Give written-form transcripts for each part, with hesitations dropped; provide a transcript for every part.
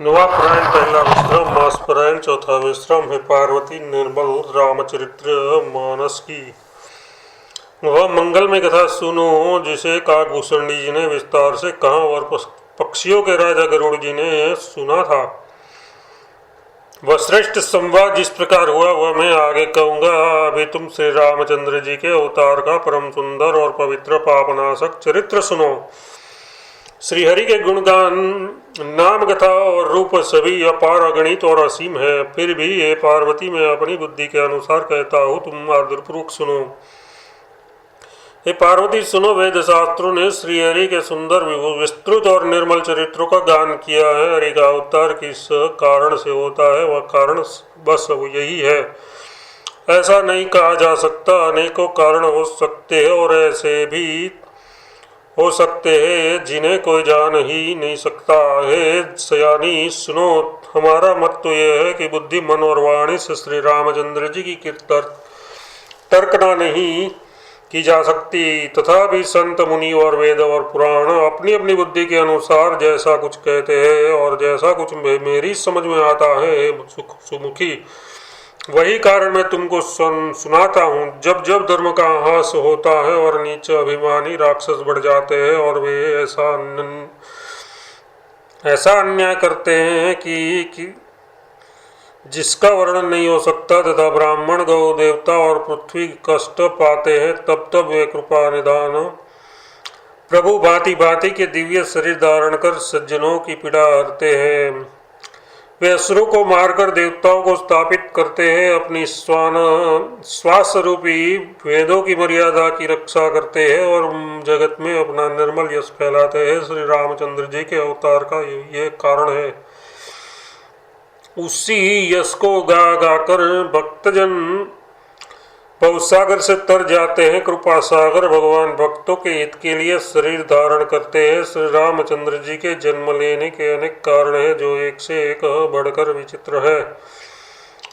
नवापरायण पहला विश्राम, मासपरायण चौथा विश्राम है पार्वती निर्मल रामचरित्र मानस की। वह मंगल में कथा सुनो जिसे काकभूषण जी ने विस्तार से कहा और पक्षियों के राजा गरुड़ जी ने सुना था। वह श्रेष्ठ संवाद जिस प्रकार हुआ वह मैं आगे कहूँगा। अभी तुम श्री रामचंद्र जी के अवतार का परम सुंदर और पवित्र पापनाशक चरित्र सुनो। श्रीहरि के गुणगान, नाम कथा और रूप सभी अपार अगणित और असीम है। फिर भी ये पार्वती मैं अपनी बुद्धि के अनुसार कहता हूँ, तुम आदरपूर्वक सुनो। हे पार्वती सुनो, वेद शास्त्रों ने श्रीहरि के सुंदर विस्तृत और निर्मल चरित्रों का गान किया है। हरि का अवतार किस कारण से होता है वह कारण बस यही है, ऐसा नहीं कहा जा सकता। अनेकों कारण हो सकते हैं और ऐसे भी हो सकते हैं जिन्हें कोई जान ही नहीं सकता। हे सयानी सुनो, हमारा मत तो यह है कि बुद्धि, मन और वाणी से श्री रामचंद्र जी की तर्कना नहीं की जा सकती। तथापि संत, मुनि और वेद और पुराण अपनी अपनी बुद्धि के अनुसार जैसा कुछ कहते हैं और जैसा कुछ मेरी समझ में आता है सुमुखी, वही कारण मैं तुमको सुनाता हूँ। जब जब धर्म का ह्रास होता है और नीच अभिमानी राक्षस बढ़ जाते हैं और वे ऐसा अन्याय करते हैं कि जिसका वर्णन नहीं हो सकता, तथा ब्राह्मण, गौ, देवता और पृथ्वी कष्ट पाते हैं, तब तब वे कृपा निदान प्रभु भांति भांति के दिव्य शरीर धारण कर सज्जनों की पीड़ा हरते हैं। वे असुरों को मारकर देवताओं को स्थापित करते हैं, अपनी श्वास रूपी वेदों की मर्यादा की रक्षा करते हैं और जगत में अपना निर्मल यश फैलाते हैं। श्री रामचंद्र जी के अवतार का ये कारण है। उसी यश को गा गाकर भक्तजन भवसागर से तर जाते हैं। कृपा सागर भगवान भक्तों के हित के लिए शरीर धारण करते हैं। श्री रामचंद्र जी के जन्म लेने के अनेक कारण हैं जो एक से एक बढ़कर विचित्र है।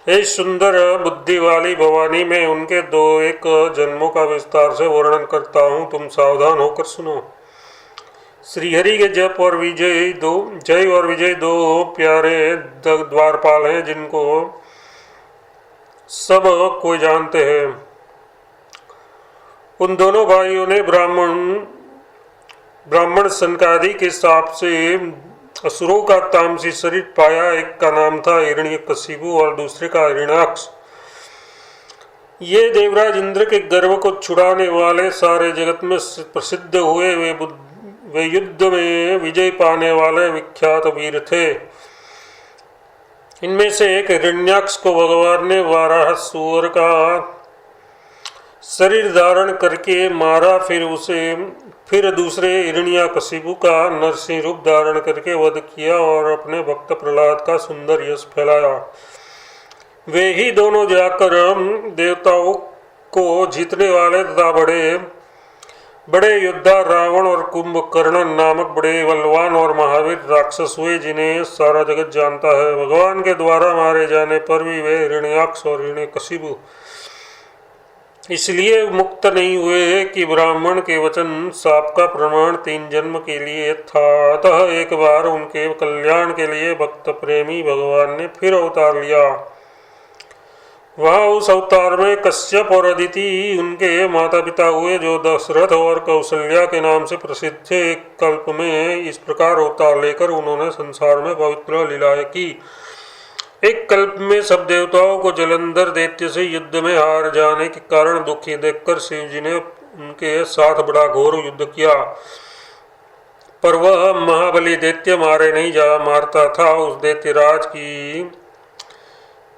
हे सुंदर बुद्धि वाली भवानी, मैं उनके दो एक जन्मों का विस्तार से वर्णन करता हूँ, तुम सावधान होकर सुनो। श्रीहरि के जय और विजय दो प्यारे द्वारपाल हैं जिनको सब कोई जानते हैं। उन दोनों भाइयों ने ब्राह्मण सनकादि के शाप से असुरों का तामसी शरीर पाया। एक का नाम था हिरण्यकशिपु और दूसरे का हिरण्याक्ष। ये देवराज इंद्र के गर्व को छुड़ाने वाले सारे जगत में प्रसिद्ध हुए। वे युद्ध में विजय पाने वाले विख्यात वीर थे। इनमें से एक हिरण्याक्ष को भगवान ने वाराह सूअर का शरीर धारण करके मारा। फिर दूसरे हिरण्याकशिपु का नरसिंह रूप धारण करके वध किया और अपने भक्त प्रहलाद का सुंदर यश फैलाया। वे ही दोनों जाकर देवताओं को जीतने वाले तथा बड़े योद्धा रावण और कुंभकर्ण नामक बड़े बलवान और महावीर राक्षस हुए, जिन्हें सारा जगत जानता है। भगवान के द्वारा मारे जाने पर भी वे हिरण्याक्ष और हिरण्यकशिपु इसलिए मुक्त नहीं हुए कि ब्राह्मण के वचन शाप का प्रमाण 3 जन्म के लिए था। अतः एक बार उनके कल्याण के लिए भक्त प्रेमी भगवान ने फिर अवतार लिया। वहाँ उस अवतार में कश्यप और अदिति उनके माता पिता हुए, जो दशरथ और कौशल्या के नाम से प्रसिद्ध थे। एक कल्प में इस प्रकार अवतार लेकर उन्होंने संसार में पवित्र लीलाएं की। एक कल्प में सब देवताओं को जलंधर दैत्य से युद्ध में हार जाने के कारण दुखी देखकर शिव जी ने उनके साथ बड़ा घोर युद्ध किया, पर वह महाबली दैत्य मारता था। उस दैत्यराज की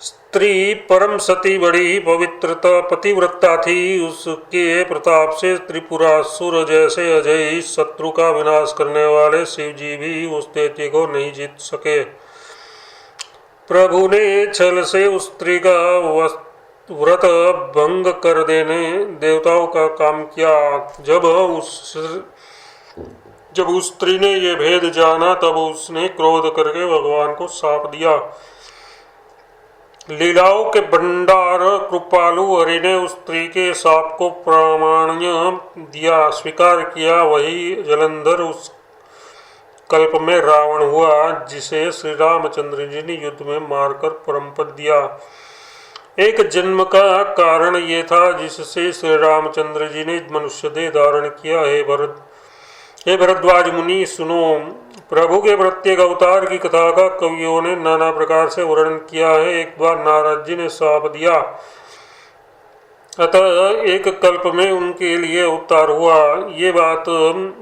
स्त्री परम सती बड़ी पवित्रता पतिव्रता थी। उसके प्रताप से त्रिपुरासुर जैसे अजय शत्रु का विनाश करने वाले शिव जी भी उस दैत्य को नहीं जीत सके। प्रभु ने छल से उस स्त्री का व्रत भंग कर देने देवताओं का काम किया। जब उस स्त्री ने ये भेद जाना, तब उसने क्रोध करके भगवान को शाप दिया। लीलाओं के भंडार कृपालु हरि ने उस स्त्री के शाप को प्रामाण्य दिया, स्वीकार किया। वही जलंधर कल्प में रावण हुआ, जिसे श्री रामचंद्र जी ने युद्ध में मारकर परम पद दिया। एक जन्म का कारण ये था जिससे श्री रामचंद्र जी ने मनुष्य देह धारण किया। हे भरद्वाज मुनि सुनो, प्रभु के प्रत्येक अवतार की कथा का कवियों ने नाना प्रकार से वर्णन किया है। एक बार नारद जी ने शाप दिया, अतः एक कल्प में उनके लिए अवतार हुआ। ये बात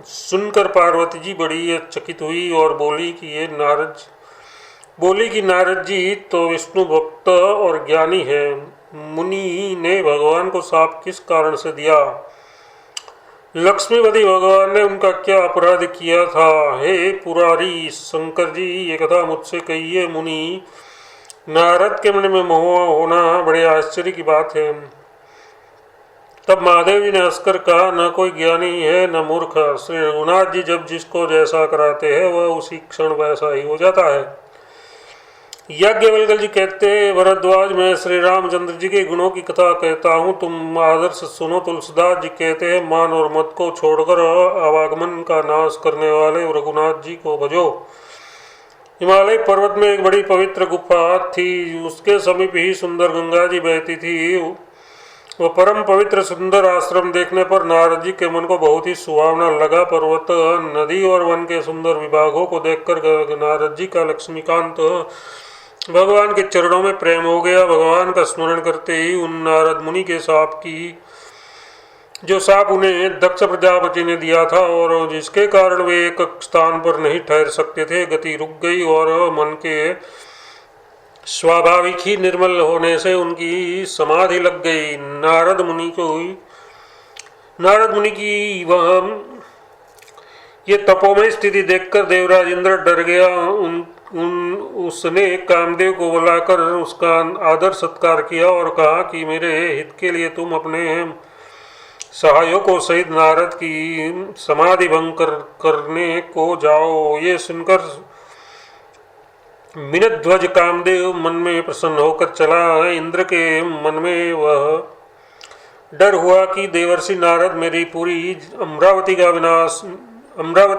सुनकर पार्वती जी बड़ी चकित हुई और बोली कि नारद जी तो विष्णु भक्त और ज्ञानी है। मुनि ने भगवान को शाप किस कारण से दिया? लक्ष्मीपति भगवान ने उनका क्या अपराध किया था? हे पुरारी शंकर जी, ये कथा मुझसे कहिए। मुनि, नारद के मन में मोह होना बड़े आश्चर्य की बात है। तब महादेव जी ने हंसकर कहा, न कोई ज्ञानी है न मूर्ख। श्री रघुनाथ जी जब जिसको जैसा कराते हैं वह उसी क्षण वैसा ही हो जाता है। याज्ञवल्क्य जी कहते हैं, भरद्वाज मैं श्री रामचंद्र जी के गुणों की कथा कहता हूँ, तुम आदर से सुनो। तुलसीदास जी कहते हैं, मान और मत को छोड़कर आवागमन का नाश करने वाले रघुनाथ जी को भजो। हिमालय पर्वत में एक बड़ी पवित्र गुफा थी, उसके समीप ही सुंदर गंगा जी बहती थी। वह परम पवित्र सुंदर आश्रम देखने पर नारद जी के मन को बहुत ही सुहावना लगा। पर्वत, नदी और वन के सुंदर विभागों को देखकर नारद जी का लक्ष्मीकांत भगवान के चरणों में प्रेम हो गया। भगवान का स्मरण करते ही उन नारद मुनि के जो साप उन्हें दक्ष प्रजापति ने दिया था और जिसके कारण वे एक स्थान पर नहीं ठहर सकते थे, गति रुक गई और मन के स्वाभाविक ही निर्मल होने से उनकी समाधि लग गई। नारद मुनि की वह ये तपोमय स्थिति देखकर देवराज इंद्र डर गया। उसने कामदेव को बुलाकर उसका आदर सत्कार किया और कहा कि मेरे हित के लिए तुम अपने सहायकों सहित नारद की समाधि भंग करने को जाओ। ये सुनकर मिनध्वज कामदेव मन में प्रसन्न होकर चला। इंद्र के मन में वह डर हुआ कि देवर्षि नारद मेरी पूरी अमरावती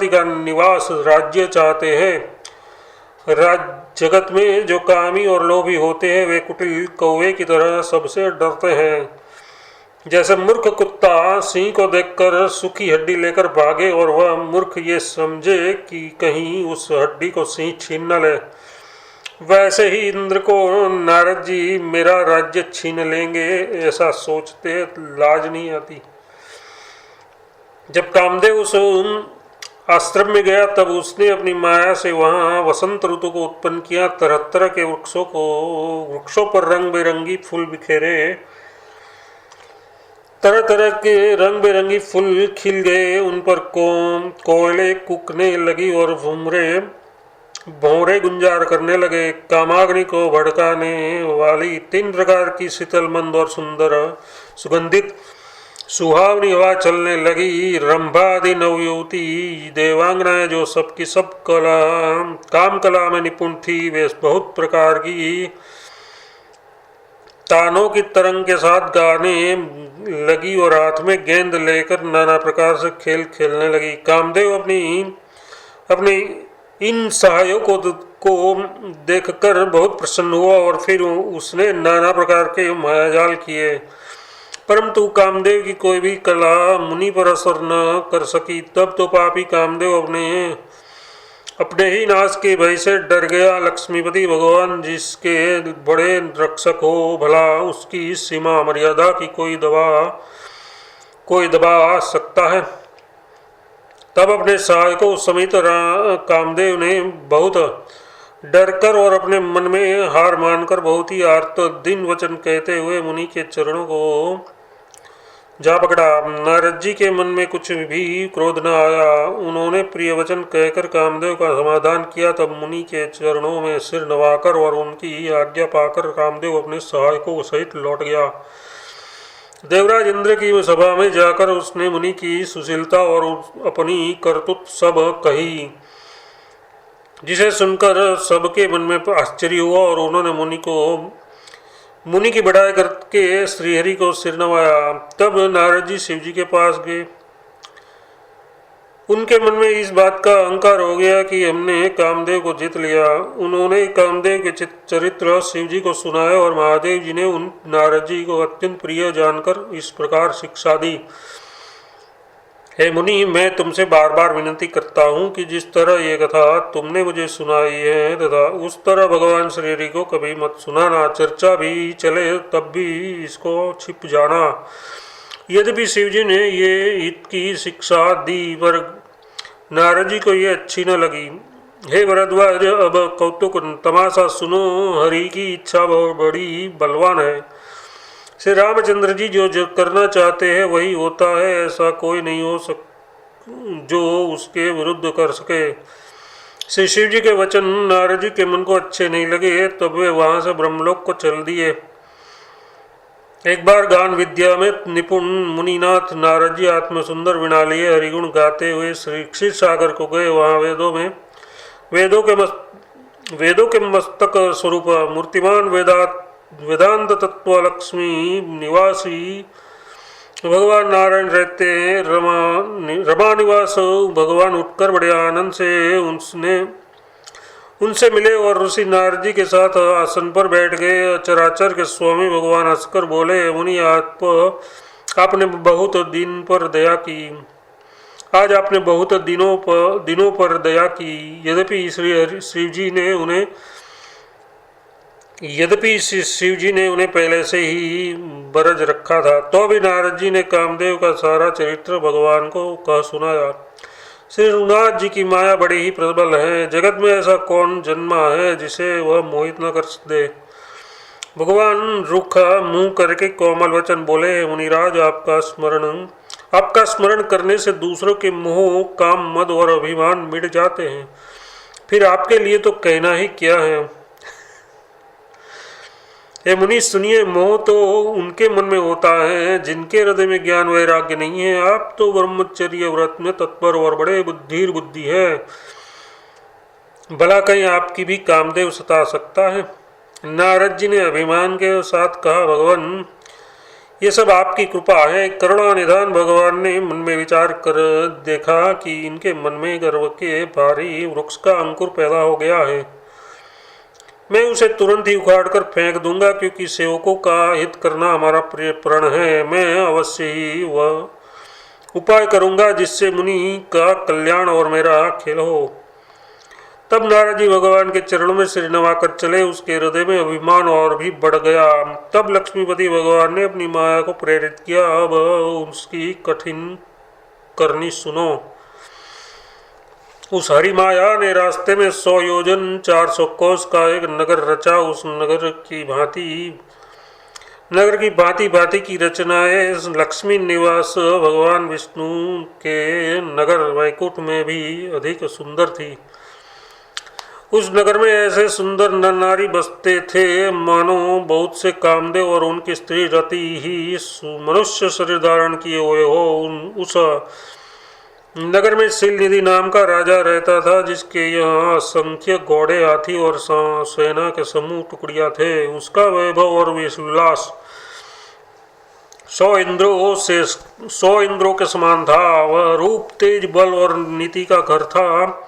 का निवास राज्य चाहते हैं। जगत में जो कामी और लोभी होते हैं वे कुटिल कौवे की तरह सबसे डरते हैं। जैसे मूर्ख कुत्ता सिंह को देखकर सूखी हड्डी लेकर भागे और वह मूर्ख ये समझे कि कहीं उस हड्डी को सिंह छीन न ले, वैसे ही इंद्र को नारद जी मेरा राज्य छीन लेंगे ऐसा सोचते लाज नहीं आती। जब कामदेव उस आश्रम में गया तब उसने अपनी माया से वहाँ वसंत ऋतु को उत्पन्न किया। तरह तरह के वृक्षों पर रंग बिरंगी फूल बिखेरे, तरह तरह के रंग बिरंगी फूल खिल गए। उन पर कोयले कूकने लगी और भौरे गुंजार करने लगे। कामाग्नि को भड़काने वाली 3 प्रकार की शीतल मंद और सुंदर सुगंधित सुहावनी हवा चलने लगी। रंभादि नवयुवती देवांगनाएं जो सबकी सब काम कला में निपुण थी, वे बहुत प्रकार की तानों की तरंग के साथ गाने लगी और हाथ में गेंद लेकर नाना प्रकार से खेल खेलने लगी। कामदेव अपनी इन सहायकों को देखकर बहुत प्रसन्न हुआ और फिर उसने नाना प्रकार के मायाजाल किए, परंतु कामदेव की कोई भी कला मुनि पर असर न कर सकी। तब तो पापी कामदेव अपने ही नाश के भय से डर गया। लक्ष्मीपति भगवान जिसके बड़े रक्षक हो, भला उसकी सीमा मर्यादा की कोई दबा सकता है? तब अपने सहायकों समेत कामदेव ने बहुत डरकर और अपने मन में हार मानकर बहुत ही आर्त दिन वचन कहते हुए मुनि के चरणों को जा पकड़ा। नारद जी के मन में कुछ भी क्रोध न आया। उन्होंने प्रिय वचन कहकर कामदेव का समाधान किया। तब मुनि के चरणों में सिर नवाकर और उनकी आज्ञा पाकर कामदेव अपने सहायकों सहित लौट गया। देवराज इंद्र की सभा में जाकर उसने मुनि की सुशीलता और अपनी करतूत सब कही, जिसे सुनकर सबके मन में आश्चर्य हुआ और उन्होंने मुनि की बढ़ाई करके श्रीहरि को सिर नवाया। तब नारद जी शिव जी के पास गए। उनके मन में इस बात का अहंकार हो गया कि हमने कामदेव को जीत लिया। उन्होंने कामदेव के चरित्र शिव जी को सुनाया और महादेव जी ने उन नारद जी को अत्यंत प्रिय जानकर इस प्रकार शिक्षा दी। हे मुनि, मैं तुमसे बार बार विनती करता हूँ कि जिस तरह ये कथा तुमने मुझे सुनाई है तथा उस तरह भगवान श्री हरि को कभी मत सुनाना। चर्चा भी चले तब भी इसको छिप जाना। यद्यपि शिव जी ने ये हित की शिक्षा दी पर नारद जी को ये अच्छी न लगी। हे भरद्वाज, अब कौतुक तमाशा सुनो। हरि की इच्छा बहुत बड़ी बलवान है। श्री रामचंद्र जी जो करना चाहते हैं वही होता है। ऐसा कोई नहीं हो जो उसके विरुद्ध कर सके। श्री शिव जी के वचन नारद जी के मन को अच्छे नहीं लगे, तब वे वहां से ब्रह्मलोक को चल दिए। एक बार गान विद्या में निपुण मुनिनाथ नारद जी आत्म सुंदर बिना लिए हरिगुण गाते हुए श्री क्षीर सागर को गए। वहाँ वेदों के मस्तक स्वरूप मूर्तिमान वेदांत तत्व लक्ष्मी निवासी भगवान नारायण रहते हैं। रमा निवास भगवान उठकर बड़े आनंद से उनसे मिले और ऋषि नारद जी के साथ आसन पर बैठ गए। चराचर के स्वामी भगवान हंसकर बोले, मुनि, आपने बहुत दिन पर दया की। आज आपने बहुत दिनों पर दया की। यद्यपि शिव जी ने उन्हें पहले से ही बरज रखा था, तो भी नारद जी ने कामदेव का सारा चरित्र भगवान को कह सुनाया। श्री रघुनाथ जी की माया बड़ी ही प्रबल है। जगत में ऐसा कौन जन्मा है जिसे वह मोहित न कर दे। भगवान रुखा मुंह करके कोमल वचन बोले, मुनिराज, आपका स्मरण करने से दूसरों के मोह, काम, मद और अभिमान मिट जाते हैं। फिर आपके लिए तो कहना ही क्या है। हे मुनि, सुनिए, मोह तो उनके मन में होता है जिनके हृदय में ज्ञान वैराग्य नहीं है। आप तो ब्रह्मचर्य व्रत में तत्पर और बड़े बुद्धि है। भला कहीं आपकी भी कामदेव सता सकता है। नारद जी ने अभिमान के साथ कहा, भगवान, ये सब आपकी कृपा है। करुणा निधान भगवान ने मन में विचार कर देखा कि इनके मन में गर्व के भारी वृक्ष का अंकुर पैदा हो गया है। मैं उसे तुरंत ही उखाड़ कर फेंक दूंगा, क्योंकि सेवकों का हित करना हमारा प्रिय प्रण है। मैं अवश्य ही वह उपाय करूंगा जिससे मुनि का कल्याण और मेरा खेल हो। तब नारद जी भगवान के चरणों में सिर नवाकर चले। उसके हृदय में अभिमान और भी बढ़ गया। तब लक्ष्मीपति भगवान ने अपनी माया को प्रेरित किया। अब उसकी कठिन करनी सुनो। उस हरि माया ने रास्ते में 100 योजन 400 कोस का एक नगर रचा। उस नगर की भांति की रचनाएं लक्ष्मी निवास भगवान विष्णु के नगर वैकुंठ में भी अधिक सुंदर थी। उस नगर में ऐसे सुंदर नर नारी बसते थे मानो बहुत से कामदेव और उनकी स्त्री रति ही मनुष्य शरीर धारण किए हुए हो। उस नगर में शिलनिधि नाम का राजा रहता था, जिसके यहाँ असंख्य घोड़े, हाथी और सेना के समूह टुकड़ियाँ थे। उसका वैभव और विलास 100 इंद्रों के समान था। वह रूप, तेज, बल और नीति का घर था।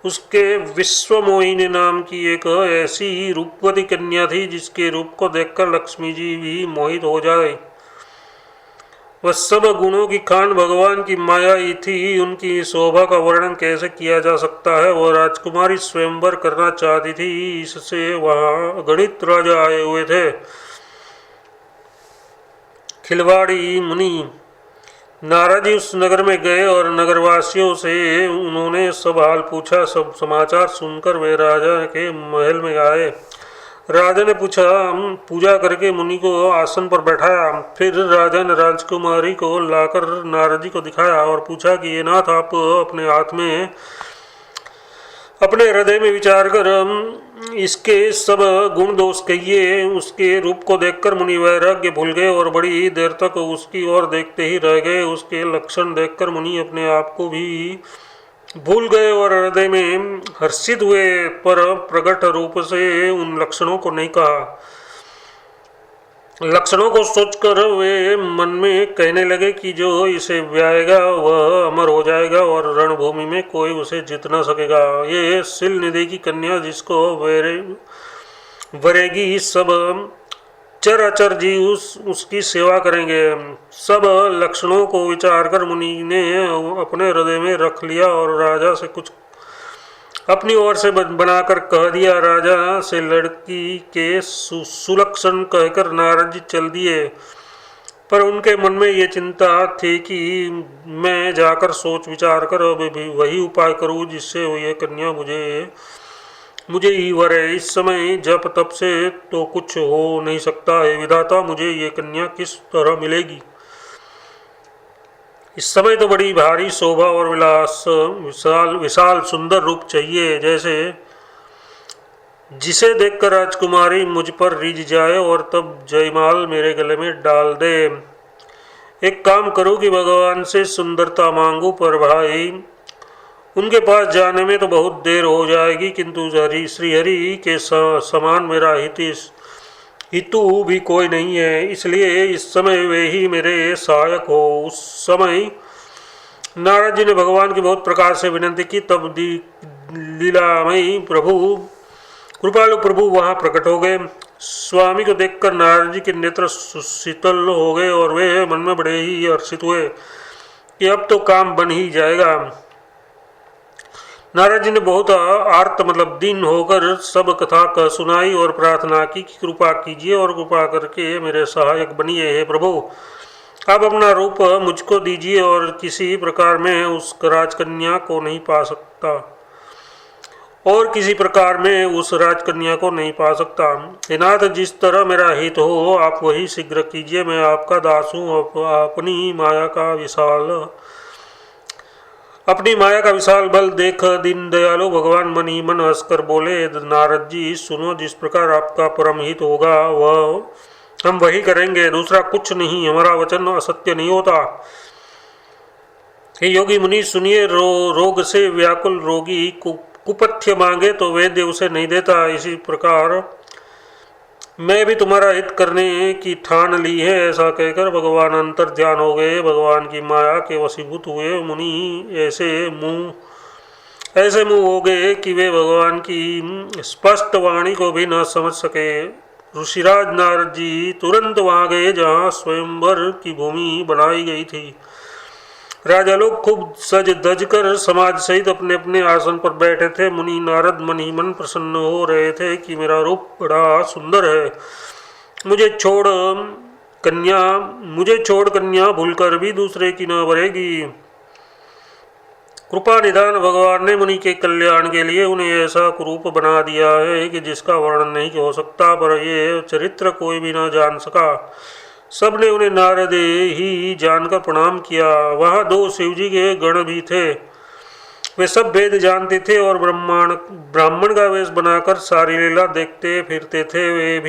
उसके विश्वमोहिनी नाम की एक ऐसी ही रूपवती कन्या थी जिसके रूप को देखकर लक्ष्मी जी भी मोहित हो जाए। वह सब गुणों की खान भगवान की माया ही थी। उनकी शोभा का वर्णन कैसे किया जा सकता है। वह राजकुमारी स्वयंवर करना चाहती थी, इससे वहां गणित राजा आए हुए थे। खिलवाड़ी मुनि नारद जी उस नगर में गए और नगरवासियों से उन्होंने सब हाल पूछा। सब समाचार सुनकर वे राजा के महल में आए। राजा ने पूजा करके मुनि को आसन पर बैठाया। फिर राजा ने राजकुमारी को लाकर नारद जी को दिखाया और पूछा कि ये नाथ, आप अपने हृदय में विचार कर इसके सब गुण दोष कहिए। उसके रूप को देखकर मुनि वैराग्य भूल गए और बड़ी देर तक उसकी ओर देखते ही रह गए। उसके लक्षण देखकर मुनि अपने आप को भी भूल गए और हृदय में हर्षित हुए, पर प्रकट रूप से उन लक्षणों को नहीं कहा। लक्षणों को सोचकर वे मन में कहने लगे कि जो इसे ब्याएगा वह अमर हो जाएगा और रणभूमि में कोई उसे जीत न सकेगा। ये सिल निधि की कन्या जिसको वरेगी, सब चराचर जीव उसकी सेवा करेंगे। सब लक्षणों को विचार कर मुनि ने अपने हृदय में रख लिया और राजा से कुछ अपनी ओर से बनाकर कह दिया। राजा से लड़की के सुलक्षण कहकर नारद जी चल दिए, पर उनके मन में ये चिंता थी कि मैं जाकर सोच विचार कर अब भी वही उपाय करूं जिससे यह कन्या मुझे ही वरे। इस समय जप तप से तो कुछ हो नहीं सकता है। विधाता, मुझे ये कन्या किस तरह मिलेगी? इस समय तो बड़ी भारी शोभा और विशाल सुंदर रूप चाहिए, जैसे जिसे देखकर राजकुमारी मुझ पर रिझ जाए और तब जयमाल मेरे गले में डाल दे। एक काम करूं कि भगवान से सुंदरता मांगू, पर भाई उनके पास जाने में तो बहुत देर हो जाएगी, किंतु श्रीहरि के समान मेरा हितु भी कोई नहीं है, इसलिए इस समय वे ही मेरे सहायक हो। उस समय नारद जी ने भगवान की बहुत प्रकार से विनती की, तब लीलामयी कृपालु प्रभु वहां प्रकट हो गए। स्वामी को देखकर नारद जी के नेत्र शीतल हो गए और वे मन में बड़े ही हर्षित हुए कि अब तो काम बन ही जाएगा। नारद जी ने बहुत आर्त दीन होकर सब कथा कह सुनाई और प्रार्थना की कि कृपा कीजिए और कृपा करके मेरे सहायक बनिए। हे प्रभु, आप अपना रूप मुझको दीजिए और किसी प्रकार में उस राजकन्या को नहीं पा सकता हे नाथ, जिस तरह मेरा हित हो आप वही शीघ्र कीजिए। मैं आपका दास हूँ। अपनी माया का विशाल बल देख दीन दयालु भगवान मन ही मन हंसकर बोले, नारद जी सुनो, जिस प्रकार आपका परम हित होगा वह हम वही करेंगे, दूसरा कुछ नहीं। हमारा वचन असत्य नहीं होता। हे योगी मुनि सुनिए, रोग से व्याकुल रोगी कुपथ्य मांगे तो वैद्य उसे नहीं देता, इसी प्रकार मैं भी तुम्हारा हित करने की ठान ली है। ऐसा कहकर भगवान अंतर ध्यान हो गए, भगवान की माया के वशीभूत हुए। मुनि ऐसे मुंह हो गए कि वे भगवान की स्पष्ट वाणी को भी न समझ सके। ऋषिराज नारद जी तुरंत वहां गए जहाँ स्वयंवर की भूमि बनाई गई थी। राजा लोग खूब सज धज कर समाज सहित अपने अपने आसन पर बैठे थे। मुनि नारद मन ही मन प्रसन्न हो रहे थे कि मेरा रूप बड़ा सुंदर है। मुझे छोड़ कन्या भूलकर भी दूसरे की न वरेगी। कृपा निधान भगवान ने मुनि के कल्याण के लिए उन्हें ऐसा रूप बना दिया है कि जिसका वर्णन नहीं हो सकता, पर ये चरित्र कोई भी न जान सका। सबने उन्हें नारद ही जानकर प्रणाम किया। वहां 2 शिवजी के गण भी थे। वे सब वेद जानते थे और ब्राह्मण का वेश बनाकर सारी लीला देखते फिरते थे। वे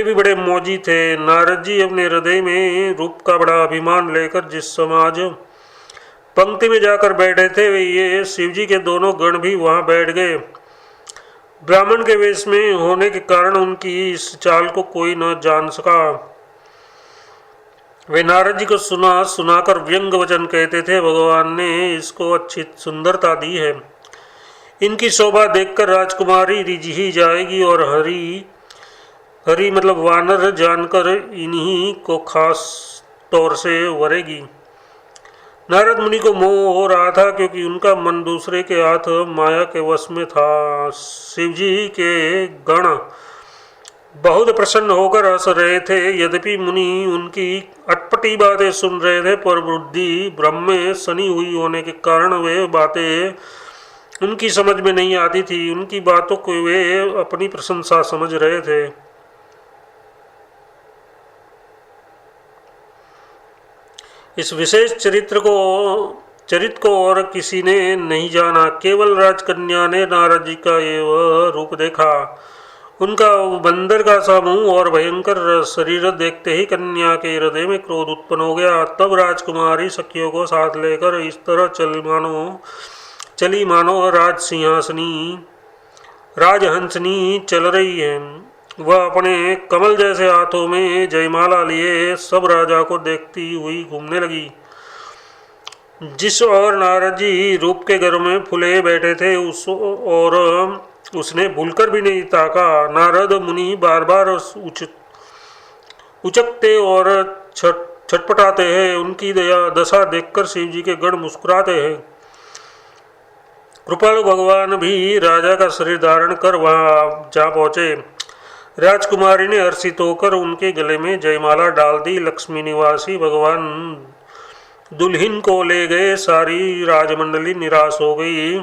भी बड़े मौजी थे। नारद जी अपने हृदय में रूप का बड़ा अभिमान लेकर जिस समाज पंक्ति में जाकर बैठे थे, वे ये शिवजी के दोनों गण भी वहां बैठ गए। ब्राह्मण के वेश में होने के कारण उनकी इस चाल को कोई न जान सका। वे नारद जी को सुनाकर व्यंग वचन कहते थे। भगवान ने इसको अच्छी सुंदरता दी है, इनकी शोभा देखकर राजकुमारी रिझ ही जाएगी और हरि वानर जानकर इन्हीं को खास तौर से वरेगी। नारद मुनि को मोह हो रहा था क्योंकि उनका मन दूसरे के हाथ माया के वश में था। शिवजी के गण बहुत प्रसन्न होकर हंस रहे थे। यद्यपि मुनि उनकी अटपटी बातें सुन रहे थे, पर बुद्धि ब्रह्म में सनी हुई होने के कारण वे बातें उनकी समझ में नहीं आती थी। उनकी बातों को वे अपनी प्रशंसा समझ रहे थे। इस विशेष चरित्र को और किसी ने नहीं जाना। केवल राजकन्या ने नारद जी का ये वह रूप देखा। उनका बंदर का सा मुंह और भयंकर शरीर देखते ही कन्या के हृदय में क्रोध उत्पन्न हो गया। तब राजकुमारी सखियों को साथ लेकर इस तरह चली मानो राजहंसनी चल रही है। वह अपने कमल जैसे हाथों में जयमाला लिए सब राजा को देखती हुई घूमने लगी। जिस और नारद जी रूप के घर में फुले बैठे थे उस और उसने भूलकर भी नहीं ताका। नारद मुनि बार बार उचकते और छटपटाते हैं। उनकी दशा देखकर शिव जी के गण मुस्कुराते हैं। कृपालु भगवान भी राजा का शरीर धारण कर वहां जा पहुंचे। राजकुमारी ने हर्षित होकर उनके गले में जयमाला डाल दी। लक्ष्मी निवासी भगवान दुल्हन को ले गए। सारी राजमंडली निराश हो गई।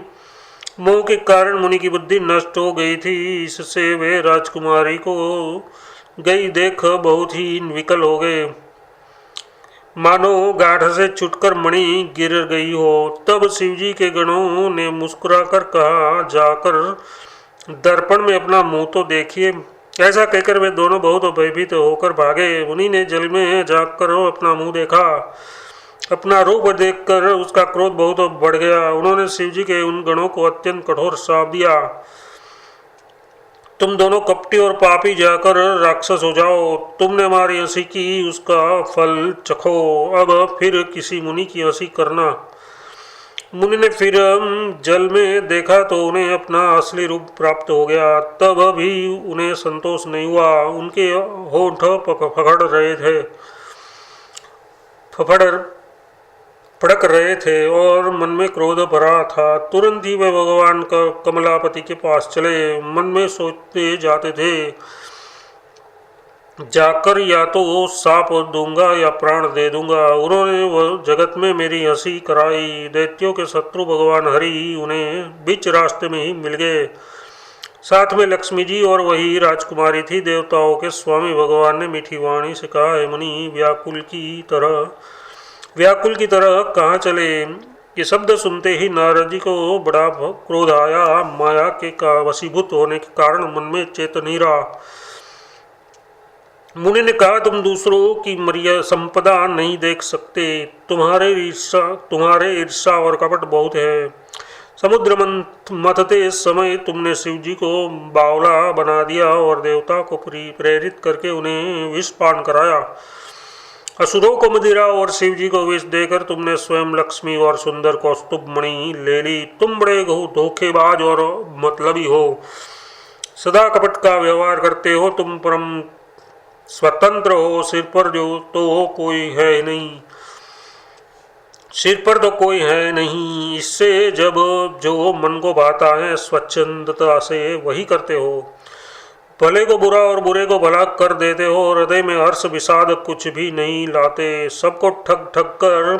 मोह के कारण मुनि की बुद्धि नष्ट हो गई थी। इससे वे राजकुमारी को गई देख बहुत ही विकल हो गए, मानो गाढ़ से छुटकर मणि गिर गई हो। तब शिवजी के गणों ने मुस्कुराकर कहा, जाकर दर्पण में अपना मुंह तो देखिए। ऐसा कहकर वे दोनों बहुत भयभीत होकर भागे। मुनि ने जल में जाकर अपना मुंह देखा। अपना रूप देखकर उसका क्रोध बहुत बढ़ गया। उन्होंने शिवजी के उन गणों को अत्यंत कठोर श्राप दिया, तुम दोनों कपटी और पापी जाकर राक्षस हो जाओ। तुमने हमारी हंसी की, उसका फल चखो। अब फिर किसी मुनि की हंसी करना। मुनि ने फिर जल में देखा तो उन्हें अपना असली रूप प्राप्त हो गया। तब भी उन्हें संतोष नहीं हुआ। उनके होंठ फड़क रहे थे और मन में क्रोध भरा था। तुरंत ही वे भगवान का कमलापति के पास चले। मन में सोचते जाते थे, जाकर या तो साप दूंगा या प्राण दे दूंगा। उन्होंने वह जगत में मेरी हंसी कराई। दैत्यों के शत्रु भगवान हरि उन्हें बीच रास्ते में ही मिल गए। साथ में लक्ष्मी जी और वही राजकुमारी थी। देवताओं के स्वामी भगवान ने मीठी वाणी से कहा, हे मुनि, व्याकुल की तरह कहाँ चले। ये शब्द सुनते ही नारद जी को बड़ा क्रोध आया। माया के का वशीभूत होने के कारण मन में चेत नहीं रहा। मुनि ने कहा, तुम दूसरों की मर्यादा संपदा नहीं देख सकते। तुम्हारे ईर्षा और कपट बहुत है। समुद्र मथते समय तुमने शिव जी को बावला बना दिया और देवता को प्रेरित करके उन्हें विषपान कराया। असुरों को मदिरा और शिव जी को विष देकर तुमने स्वयं लक्ष्मी और सुंदर कौस्तुभ मणि ले ली। तुम बड़े धोखेबाज और मतलबी हो, सदा कपट का व्यवहार करते हो। तुम परम स्वतंत्र हो, सिर पर कोई है नहीं। इससे जब जो मन को भाता है स्वच्छंदता से वही करते हो। भले को बुरा और बुरे को भला कर देते हो। हृदय में हर्ष विषाद कुछ भी नहीं लाते। सबको ठग कर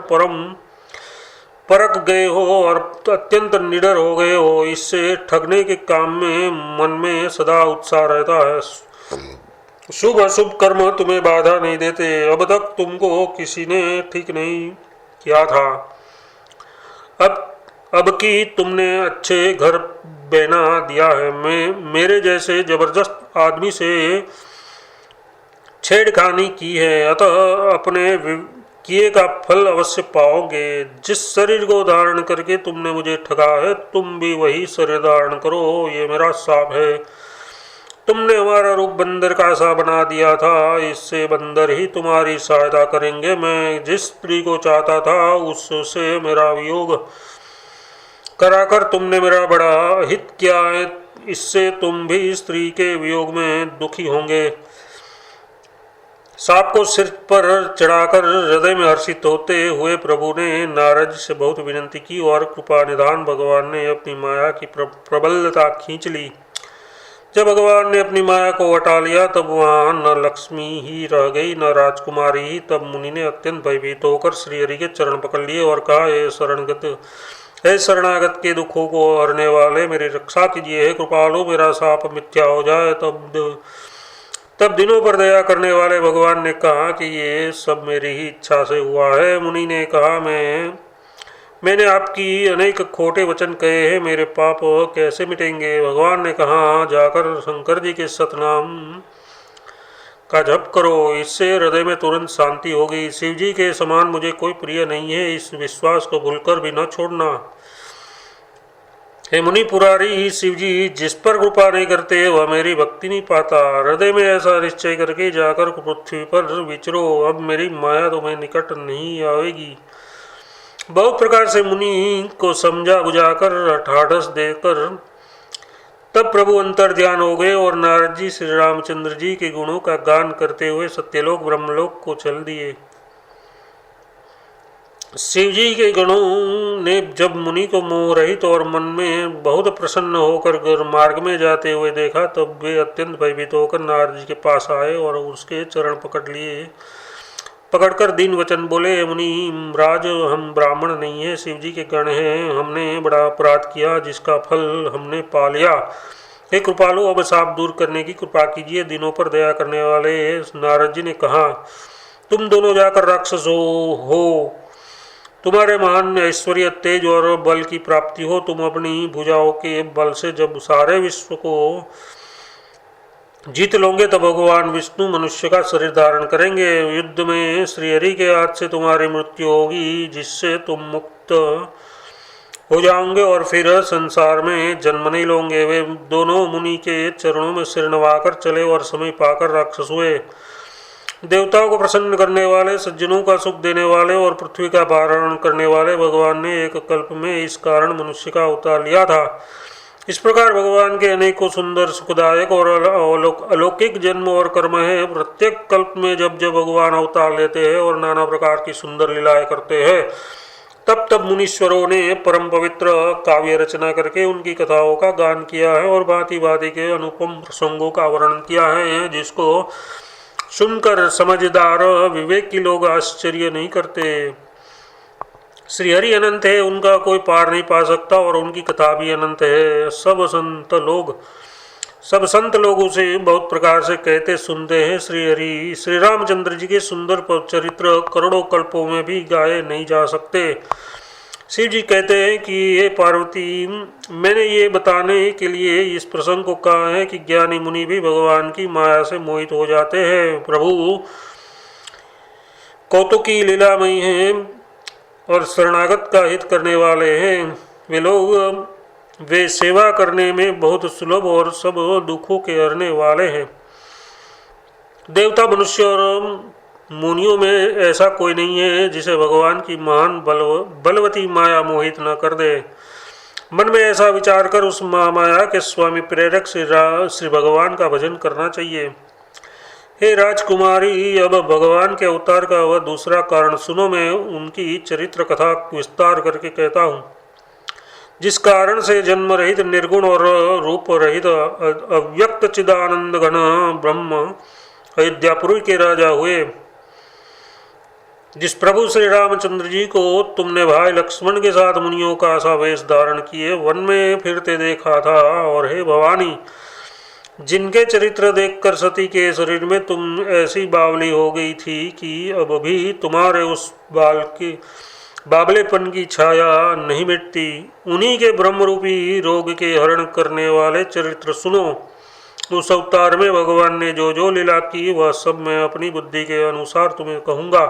परख गए हो और अत्यंत निडर हो गए हो। इससे ठगने के काम में मन में सदा उत्साह रहता है। शुभ अशुभ कर्म तुम्हें बाधा नहीं देते। अब तक तुमको किसी ने ठीक नहीं किया था। अब की तुमने अच्छे घर बना दिया है। मेरे जैसे जबरदस्त आदमी से छेड़खानी की है, अतः अपने किए का फल अवश्य पाओगे। जिस शरीर को धारण करके तुमने मुझे ठगा है, तुम भी वही शरीर धारण करो। ये मेरा शाप है। तुमने हमारा रूप बंदर का सा बना दिया था। इससे बंदर ही तुम्हारी सहायता करेंगे। मैं जिस स्त्री को चाहता था उससे मेरा वियोग कराकर तुमने मेरा बड़ा हित किया है। इससे तुम भी स्त्री के वियोग में दुखी होंगे। सांप को सिर पर चढ़ाकर हृदय में हर्षित होते हुए प्रभु ने नारद से बहुत विनती की और कृपा निधान भगवान ने अपनी माया की प्रबलता खींच ली। जब भगवान ने अपनी माया को हटा लिया तब वहाँ न लक्ष्मी ही रह गई न राजकुमारी ही। तब मुनि ने अत्यंत भयभीत होकर श्री हरि के चरण पकड़ लिए और कहा, हे शरणागत के दुखों को हरने वाले, मेरी रक्षा कीजिए। हे कृपालु, मेरा शाप मिथ्या हो जाए। तब दिनों पर दया करने वाले भगवान ने कहा कि ये सब मेरी ही इच्छा से हुआ है। मुनि ने कहा, मैंने आपकी अनेक खोटे वचन कहे हैं, मेरे पाप कैसे मिटेंगे। भगवान ने कहा, जाकर शंकर जी के सतनाम का जप करो, इससे हृदय में तुरंत शांति होगी। शिव जी के समान मुझे कोई प्रिय नहीं है, इस विश्वास को भूलकर भी न छोड़ना। हे मुनि पुरारी, शिव जी जिस पर कृपा नहीं करते वह मेरी भक्ति नहीं पाता। हृदय में ऐसा निश्चय करके जाकर पृथ्वी पर विचरो, अब मेरी माया तुम्हें निकट नहीं आवेगी। बहुत प्रकार से मुनि को समझा बुझाकर ठाढ़स देकर तब प्रभु अंतर ध्यान हो गए और नारद जी श्री रामचंद्र जी के गुणों का गान करते हुए सत्यलोक ब्रह्मलोक को चल दिए। शिव जी के गणों ने जब मुनि को मोह रहित और मन में बहुत प्रसन्न होकर मार्ग में जाते हुए देखा, तब वे अत्यंत भयभीत होकर नारद जी के पास आए और उसके चरण पकड़ लिए। पकड़कर दीन वचन बोले, मुनि राज, हम ब्राह्मण नहीं है, शिव जी के गण हैं। हमने बड़ा अपराध किया जिसका फल हमने पा लिया। हे कृपालु, अब साप दूर करने की कृपा कीजिए। दिनों पर दया करने वाले नारद जी ने कहा, तुम दोनों जाकर राक्षस हो, तुम्हारे महान ऐश्वर्य, तेज और बल की प्राप्ति हो। तुम अपनी भुजाओं के बल से जब सारे विश्व को जीत लोगे तब भगवान विष्णु मनुष्य का शरीर धारण करेंगे। युद्ध में श्रीहरि के हाथ से तुम्हारी मृत्यु होगी, जिससे तुम मुक्त हो जाओगे और फिर संसार में जन्म नहीं लोगे। वे दोनों मुनि के चरणों में सिर नवाकर चले और समय पाकर राक्षस हुए। देवताओं को प्रसन्न करने वाले, सज्जनों का सुख देने वाले और पृथ्वी का भारण करने वाले भगवान ने एक कल्प में इस कारण मनुष्य का अवतार लिया था। इस प्रकार भगवान के अनेकों सुंदर, सुखदायक और अलौकिक जन्म और कर्म है। प्रत्येक कल्प में जब जब भगवान अवतार लेते हैं और नाना प्रकार की सुंदर लीलाएं करते हैं, तब तब मुनीश्वरों ने परम पवित्र काव्य रचना करके उनकी कथाओं का गान किया है और भांति भांति के अनुपम प्रसंगों का वर्णन किया है, जिसको सुनकर समझदार विवेकी लोग आश्चर्य नहीं करते। श्रीहरि अनंत है, उनका कोई पार नहीं पा सकता और उनकी कथा भी अनंत है। सब संत लोग उसे बहुत प्रकार से कहते सुनते हैं। श्रीहरि श्री रामचंद्र जी के सुंदर चरित्र करोड़ों कल्पों में भी गाए नहीं जा सकते। शिव जी कहते हैं कि ये पार्वती, मैंने ये बताने के लिए इस प्रसंग को कहा है कि ज्ञानी मुनि भी भगवान की माया से मोहित हो जाते हैं। प्रभु कौतुकी लीलामयी हैं और शरणागत का हित करने वाले हैं। वे सेवा करने में बहुत सुलभ और सब दुखों के हरने वाले हैं। देवता, मनुष्य और मुनियों में ऐसा कोई नहीं है जिसे भगवान की महान बलवती माया मोहित न कर दे। मन में ऐसा विचार कर उस माया के स्वामी प्रेरक श्री भगवान का भजन करना चाहिए। हे राजकुमारी, अब भगवान के अवतार का वह दूसरा कारण सुनो। मैं उनकी चरित्र कथा विस्तार करके कहता हूँ, जिस कारण से जन्म रहित, निर्गुण और रूप रहित अव्यक्त चिदानंद घन ब्रह्म अयोध्यापुरी के राजा हुए। जिस प्रभु श्री रामचंद्र जी को तुमने भाई लक्ष्मण के साथ मुनियों का सा वेश धारण किए वन में फिरते देखा था, और हे भवानी, जिनके चरित्र देखकर सती के शरीर में तुम ऐसी बावली हो गई थी कि अब भी तुम्हारे उस बावलेपन की छाया नहीं मिटती, उन्हीं के ब्रह्मरूपी रोग के हरण करने वाले चरित्र सुनो। उस अवतार में भगवान ने जो जो लीला की वह सब मैं अपनी बुद्धि के अनुसार तुम्हें कहूँगा।